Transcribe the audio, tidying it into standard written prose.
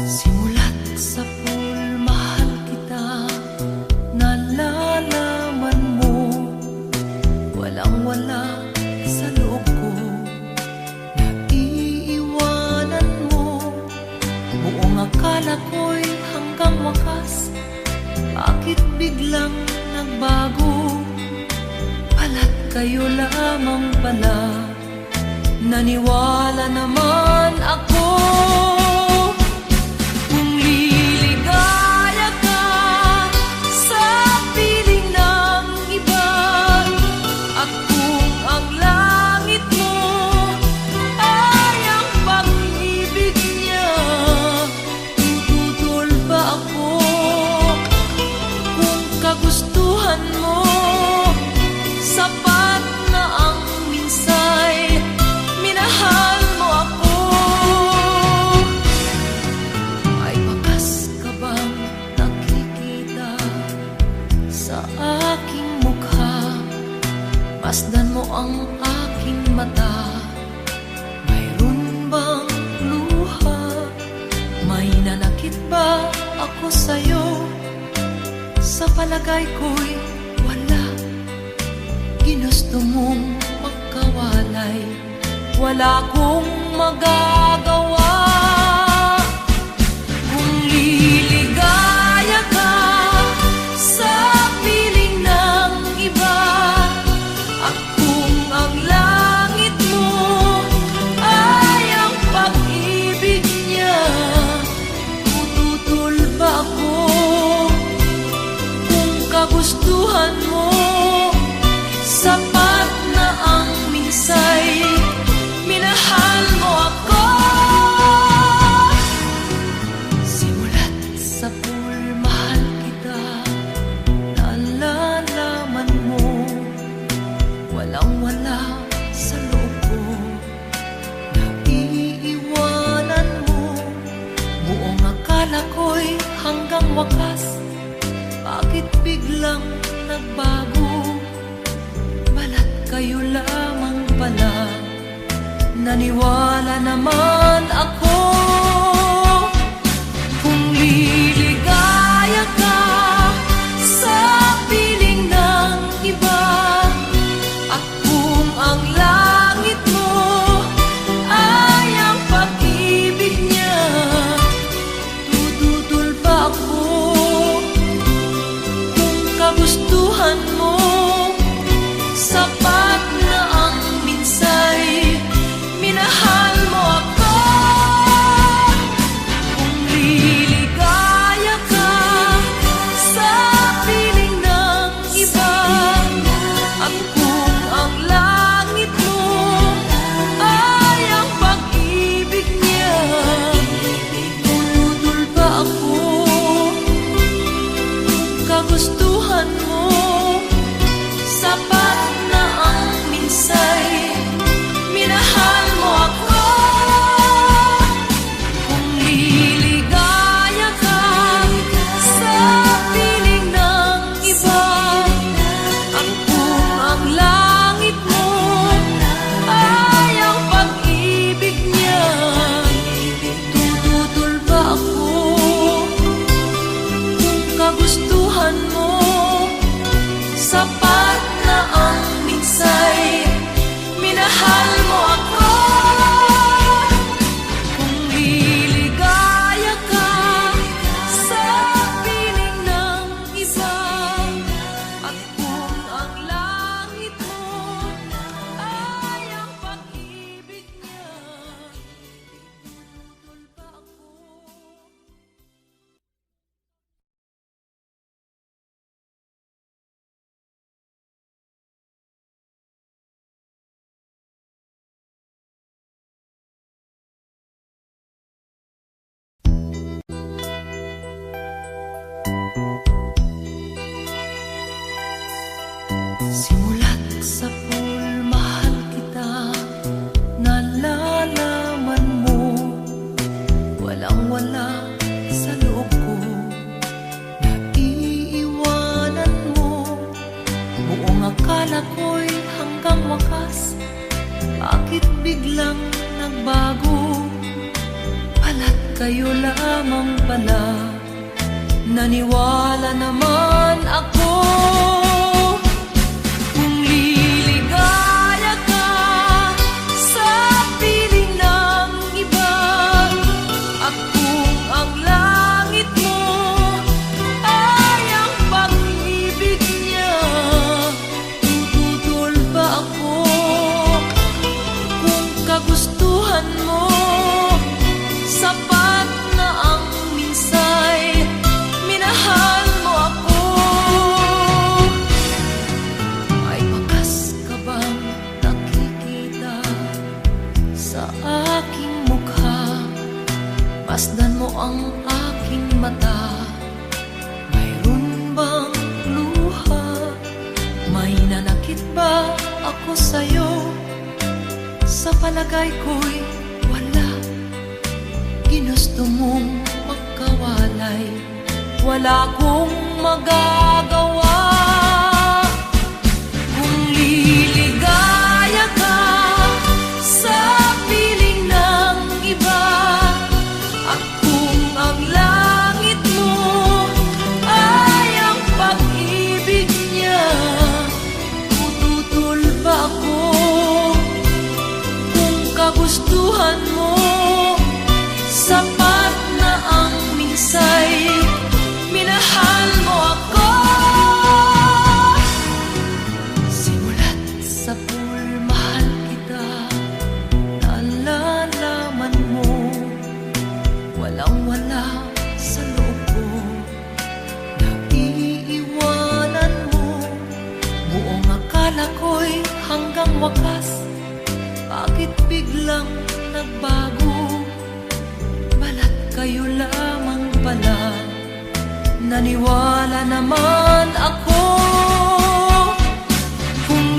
Simula't sa pool, mahal kita, nalalaman mo, walang-wala sa loob ko, naiiwanan mo. Buong akala ko'y hanggang wakas, bakit biglang nagbago? Pala't kayo lamang pala, naniwala naman ako. Kung liligaya ka sa piling ng iba, at kung ang langit mo ay ang pag-ibig niya, tututol ba ako? Kung kagustuhan mo, sapat na ang minsay, minahal mo ako. Ay bakas ka bang nakikita sa aking mukha? Masdan mo ang aking mata, mayroon bang luha? May nanakit ba ako sa'yo? Sa palagay ko'y wala. Ginusto mong magkawalay, wala kong magagawa. Kung liligaya ka sa piling ng iba, at kung ang langit mo ay ang pag-ibig niya, tututol ba ako? Kung kagustuhan mo, sapat na ang minsay, minahal mo ako. Simula't sa pool, mahal kita, nalalaman mo, walang-wala sa loob ko, naiiwanan mo. Buong akala ko'y hanggang wakas, bakit biglang nagbago? Balat kayo lamang pala, naniwala naman ako. Kung liligaya ka sa piling ng iba, at kung ang langit mo ay ang pag-ibig niya, tututol ba ako? Kung kagustuhan mo, sapat na ang minsay, minahal mo ako. Kung liligaya ka sa piling ng iba, at kung ang langit mo ay ang pag-ibig niya, tututol ba ako? Kung kagustuhan mo, sapat na ang minsay, minahal mo ako. Kung liligaya ka sa piling ng iba, at kung ang langit mo ay ang pag-ibig niya, tututol ba ako? Kung kagustuhan mo, sapat na ang minsay, minahal mo ako. Kung liligaya ka sa piling ng iba, at kung ang langit mo ay ang pag-ibig niya, tututol ba ako? Simula't sa pool, mahal kita, nalalaman mo, walang-wala sa loob ko, naiiwanan mo. Buong akala ko'y hanggang wakas, bakit biglang nagbago? Pala't kayo lamang pala. Naniwala naman ako. Kung liligaya ka sa piling ng iba, at kung ang langit mo ay ang pag-ibig niya, tututol ba ako? Kung kagustuhan mo, sapat na ang minsay, minahal mo ako. May bakas ka bang nakikita sa aking mukha? Masdan mo ang aking mata. Mayroon bang luha? May nanakit ba ako sa'yo? Sa palagay ko'y wala. Ginusto mong magkawalay, wala akong magagawa. Kung liligaya ka sa piling ng iba, at kung ang langit mo ay ang pag-ibig niya, tututol ba ako? Kung kagustuhan mo, sapat na ang minsay, minahal mo ako. Simulat sa pool, mahal kita, naalalaman mo, walang-wala sa loob ko, naiiwanan mo. Buong akala ko'y hanggang wakas, bakit biglang nagbago? Balat kayo lamang pala. Naniwala naman ako. Kung